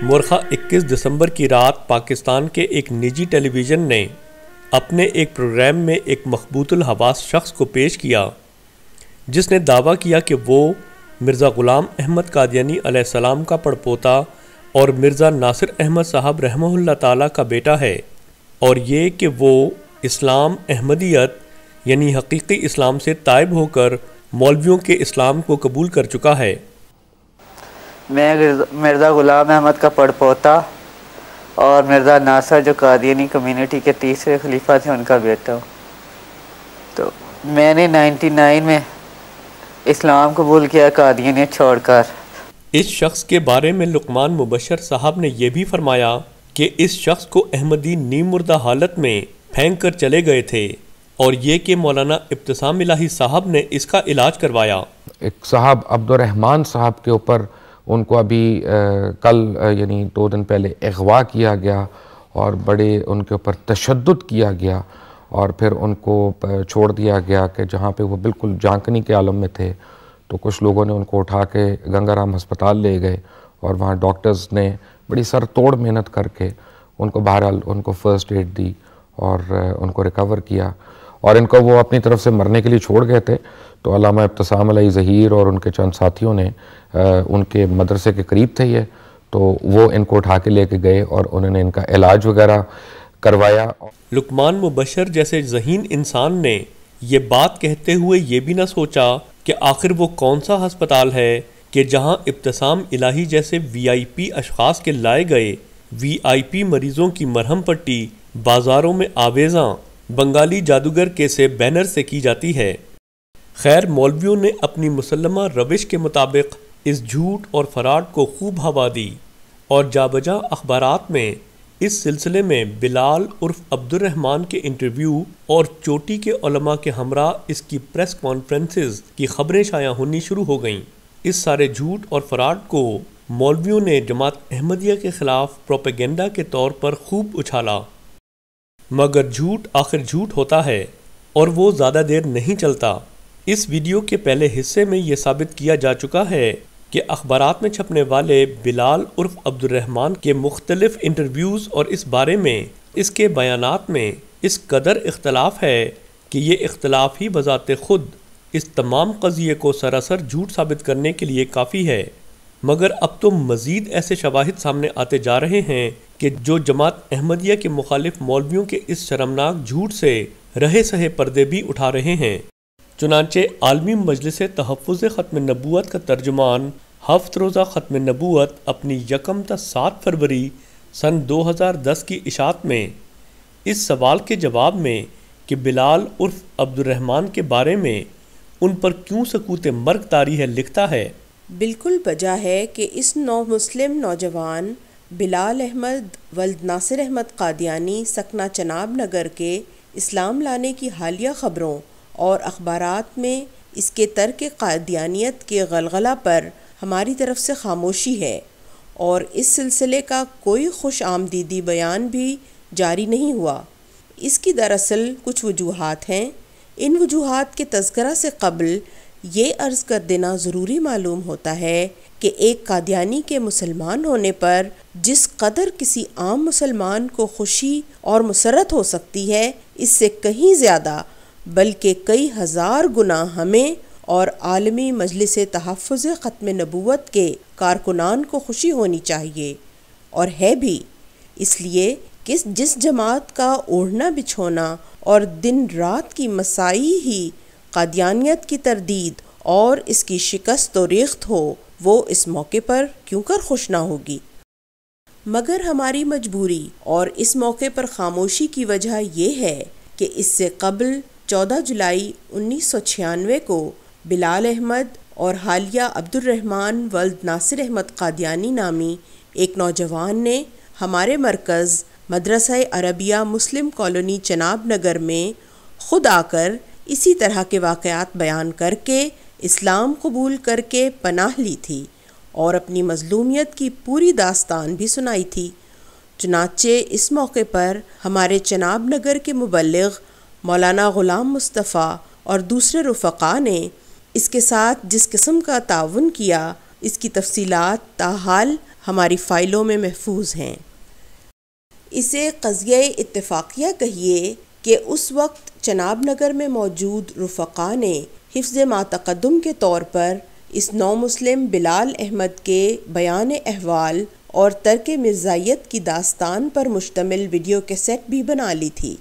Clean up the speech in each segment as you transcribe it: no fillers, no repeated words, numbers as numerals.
مورخہ 21 دسمبر کی رات پاکستان کے ایک نجی ٹیلی ویژن نے اپنے ایک پروگرام میں ایک مخبوط الحواس شخص کو پیش کیا جس نے دعویٰ کیا کہ وہ مرزا غلام احمد قادیانی علیہ السلام کا پڑپوتا اور مرزا ناصر احمد صاحب رحمہ اللہ تعالیٰ کا بیٹا ہے، اور یہ کہ وہ اسلام احمدیت یعنی حقیقی اسلام سے تائب ہو کر مولویوں کے اسلام کو قبول کر چکا ہے۔ میں مرزا غلام احمد کا پڑپوتا اور مرزا ناصر جو قادیانی کمیونٹی کے تیسرے خلیفہ تھے ان کا بیٹا ہوں۔ تو میں نے 99 میں اسلام قبول کیا قادیانیت چھوڑ کر۔ اس شخص کے بارے میں لقمان مبشر صاحب نے یہ بھی فرمایا کہ اس شخص کو احمدی نیم مردہ حالت میں پھینک کر چلے گئے تھے، اور یہ کہ مولانا ابتسام الہی صاحب نے اس کا علاج کروایا۔ ایک صاحب عبد الرحمن صاحب کے اوپر ان کو ابھی کل یعنی 2 دن پہلے اغوا کیا گیا اور بڑے ان کے اوپر تشدد کیا گیا، اور پھر ان کو چھوڑ دیا گیا کہ جہاں پہ وہ بالکل جانکنی کے عالم میں تھے، تو کچھ لوگوں نے ان کو اٹھا کے گنگا رام ہسپتال لے گئے، اور وہاں ڈاکٹرز نے بڑی سر توڑ محنت کر کے ان کو بہرحال ان کو فرسٹ ایڈ دی اور ان کو ریکور کیا، اور ان کو وہ اپنی طرف سے مرنے کے لیے چھوڑ گئے تھے۔ تو علامہ ابتسام علیہ ظہیر اور ان کے چند ساتھیوں نے ان کے مدرسے کے قریب تھے یہ، تو وہ ان کو اٹھا کے لے کے گئے اور انہوں نے ان کا علاج وغیرہ کروایا۔ لقمان مبشر جیسے ذہین انسان نے یہ بات کہتے ہوئے یہ بھی نہ سوچا کہ آخر وہ کون سا ہسپتال ہے کہ جہاں ابتسام الہی جیسے VIP اشخاص کے لائے گئے VIP مریضوں کی مرہم پٹی بازاروں میں آویزاں بنگالی جادوگر کے سے بینر سے کی جاتی ہے۔ خیر، مولویوں نے اپنی مسلمہ روش کے مطابق اس جھوٹ اور فراڈ کو خوب ہوا دی، اور جا بجا اخبارات میں اس سلسلے میں بلال عرف عبد الرحمن کے انٹرویو اور چوٹی کے علماء کے ہمراہ اس کی پریس کانفرنسز کی خبریں شائع ہونی شروع ہو گئیں۔ اس سارے جھوٹ اور فراڈ کو مولویوں نے جماعت احمدیہ کے خلاف پروپیگنڈا کے طور پر خوب اچھالا، مگر جھوٹ آخر جھوٹ ہوتا ہے اور وہ زیادہ دیر نہیں چلتا۔ اس ویڈیو کے پہلے حصے میں یہ ثابت کیا جا چکا ہے کہ اخبارات میں چھپنے والے بلال عرف عبد الرحمن کے مختلف انٹرویوز اور اس بارے میں اس کے بیانات میں اس قدر اختلاف ہے کہ یہ اختلاف ہی بذات خود اس تمام قضیے کو سراسر جھوٹ ثابت کرنے کے لیے کافی ہے۔ مگر اب تو مزید ایسے شواہد سامنے آتے جا رہے ہیں کہ جو جماعت احمدیہ کے مخالف مولویوں کے اس شرمناک جھوٹ سے رہے سہے پردے بھی اٹھا رہے ہیں۔ چنانچہ عالمی مجلس تحفظ ختم نبوت کا ترجمان ہفت روزہ ختم نبوت اپنی 1 تا 7 فروری سن 2010 کی اشاعت میں اس سوال کے جواب میں کہ بلال عرف عبد الرحمن کے بارے میں ان پر کیوں سکوت مرگ طاری ہے، لکھتا ہے: بالکل بجا ہے کہ اس نو مسلم نوجوان بلال احمد ولد ناصر احمد قادیانی سکنہ چناب نگر کے اسلام لانے کی حالیہ خبروں اور اخبارات میں اس کے ترک قادیانیت کے غلغلہ پر ہماری طرف سے خاموشی ہے، اور اس سلسلے کا کوئی خوش آمدیدی بیان بھی جاری نہیں ہوا۔ اس کی دراصل کچھ وجوہات ہیں۔ ان وجوہات کے تذکرہ سے قبل یہ عرض کر دینا ضروری معلوم ہوتا ہے کہ ایک قادیانی کے مسلمان ہونے پر جس قدر کسی عام مسلمان کو خوشی اور مسرت ہو سکتی ہے، اس سے کہیں زیادہ بلکہ کئی ہزار گنا ہمیں اور عالمی مجلس تحفظ ختم نبوت کے کارکنان کو خوشی ہونی چاہیے، اور ہے بھی، اس لیے کہ جس جماعت کا اوڑھنا بچھونا اور دن رات کی مساعی ہی قادیانیت کی تردید اور اس کی شکست و ریخت ہو، وہ اس موقع پر کیوں کر خوش نہ ہوگی۔ مگر ہماری مجبوری اور اس موقع پر خاموشی کی وجہ یہ ہے کہ اس سے قبل 14 جولائی 1996 کو بلال احمد اور حالیہ عبد الرحمن ولد ناصر احمد قادیانی نامی ایک نوجوان نے ہمارے مرکز مدرسہ عربیہ مسلم کالونی چناب نگر میں خود آ کر اسی طرح کے واقعات بیان کر کے اسلام قبول کر کے پناہ لی تھی اور اپنی مظلومیت کی پوری داستان بھی سنائی تھی۔ چنانچہ اس موقع پر ہمارے چناب نگر کے مبلغ مولانا غلام مصطفیٰ اور دوسرے رفقا نے اس کے ساتھ جس قسم کا تعاون کیا، اس کی تفصیلات تاحال ہماری فائلوں میں محفوظ ہیں۔ اسے قضیہ اتفاقیہ کہیے کہ اس وقت چناب نگر میں موجود رفقا نے حفظ ما تقدم کے طور پر اس نو مسلم بلال احمد کے بیان احوال اور ترک مرزائیت کی داستان پر مشتمل ویڈیو کیسٹ بھی بنا لی تھی۔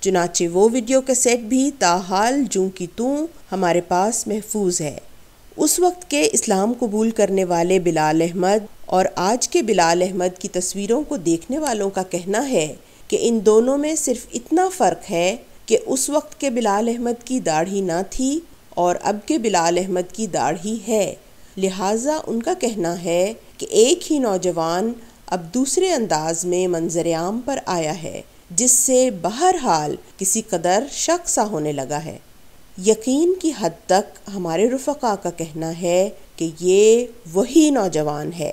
چنانچہ وہ ویڈیو کیسٹ بھی تاحال جوں کی توں ہمارے پاس محفوظ ہے۔ اس وقت کے اسلام قبول کرنے والے بلال احمد اور آج کے بلال احمد کی تصویروں کو دیکھنے والوں کا کہنا ہے کہ ان دونوں میں صرف اتنا فرق ہے کہ اس وقت کے بلال احمد کی داڑھی نہ تھی اور اب کے بلال احمد کی داڑھی ہے، لہٰذا ان کا کہنا ہے کہ ایک ہی نوجوان اب دوسرے انداز میں منظر عام پر آیا ہے، جس سے بہرحال کسی قدر شک سا ہونے لگا ہے۔ یقین کی حد تک ہمارے رفقا کا کہنا ہے کہ یہ وہی نوجوان ہے۔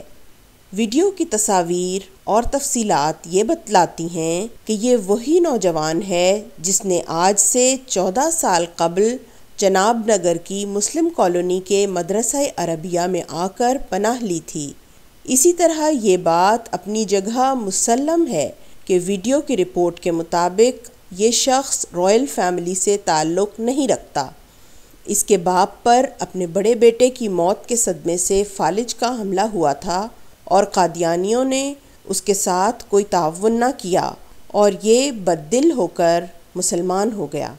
ویڈیو کی تصاویر اور تفصیلات یہ بتلاتی ہیں کہ یہ وہی نوجوان ہے جس نے آج سے 14 سال قبل چناب نگر کی مسلم کالونی کے مدرسہ عربیہ میں آ کر پناہ لی تھی۔ اسی طرح یہ بات اپنی جگہ مسلم ہے کہ ویڈیو کی رپورٹ کے مطابق یہ شخص رائل فیملی سے تعلق نہیں رکھتا۔ اس کے باپ پر اپنے بڑے بیٹے کی موت کے صدمے سے فالج کا حملہ ہوا تھا اور قادیانیوں نے اس کے ساتھ کوئی تعاون نہ کیا اور یہ بد دل ہو کر مسلمان ہو گیا۔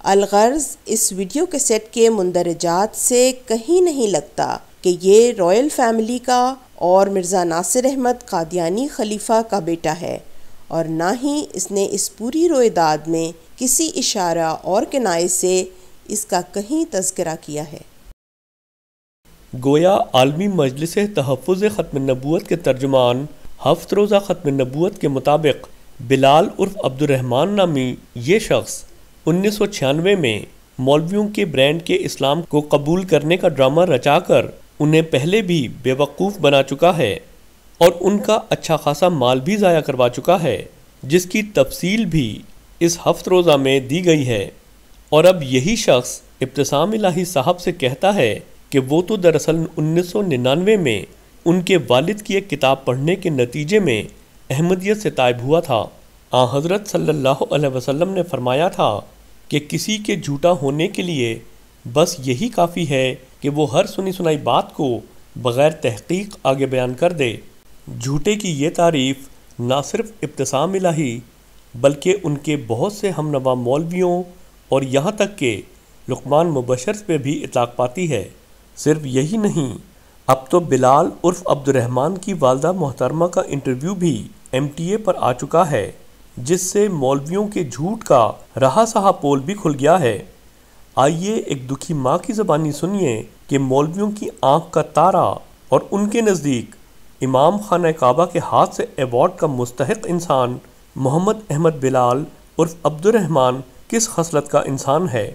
الغرض اس ویڈیو کیسٹ کے مندرجات سے کہیں نہیں لگتا کہ یہ رائل فیملی کا اور مرزا ناصر احمد قادیانی خلیفہ کا بیٹا ہے، اور نہ ہی اس نے اس پوری رویداد میں کسی اشارہ اور کنائے سے اس کا کہیں تذکرہ کیا ہے۔ گویا عالمی مجلس تحفظ ختم نبوت کے ترجمان ہفت روزہ ختم نبوت کے مطابق بلال عرف عبد الرحمن نامی یہ شخص 1996 میں مولویوں کے برانڈ کے اسلام کو قبول کرنے کا ڈرامہ رچا کر انہیں پہلے بھی بے وقوف بنا چکا ہے اور ان کا اچھا خاصا مال بھی ضائع کروا چکا ہے، جس کی تفصیل بھی اس ہفت روزہ میں دی گئی ہے۔ اور اب یہی شخص ابتسام الہی صاحب سے کہتا ہے کہ وہ تو دراصل 1999 میں ان کے والد کی ایک کتاب پڑھنے کے نتیجے میں احمدیت سے تائب ہوا تھا۔ آن حضرت صلی اللہ علیہ وسلم نے فرمایا تھا کہ کسی کے جھوٹا ہونے کے لیے بس یہی کافی ہے کہ وہ ہر سنی سنائی بات کو بغیر تحقیق آگے بیان کر دے۔ جھوٹے کی یہ تعریف نہ صرف ابتسام الہی بلکہ ان کے بہت سے ہمنوا مولویوں اور یہاں تک کہ لقمان مبشر پہ بھی اطلاق پاتی ہے۔ صرف یہی نہیں، اب تو بلال عرف عبد الرحمن کی والدہ محترمہ کا انٹرویو بھی MTA پر آ چکا ہے، جس سے مولویوں کے جھوٹ کا رہا سہا پول بھی کھل گیا ہے۔ آئیے ایک دکھی ماں کی زبانی سنیے کہ مولویوں کی آنکھ کا تارا اور ان کے نزدیک امام خانہ کعبہ کے ہاتھ سے ایوارڈ کا مستحق انسان محمد احمد بلال عرف عبد الرحمن کس خصلت کا انسان ہے۔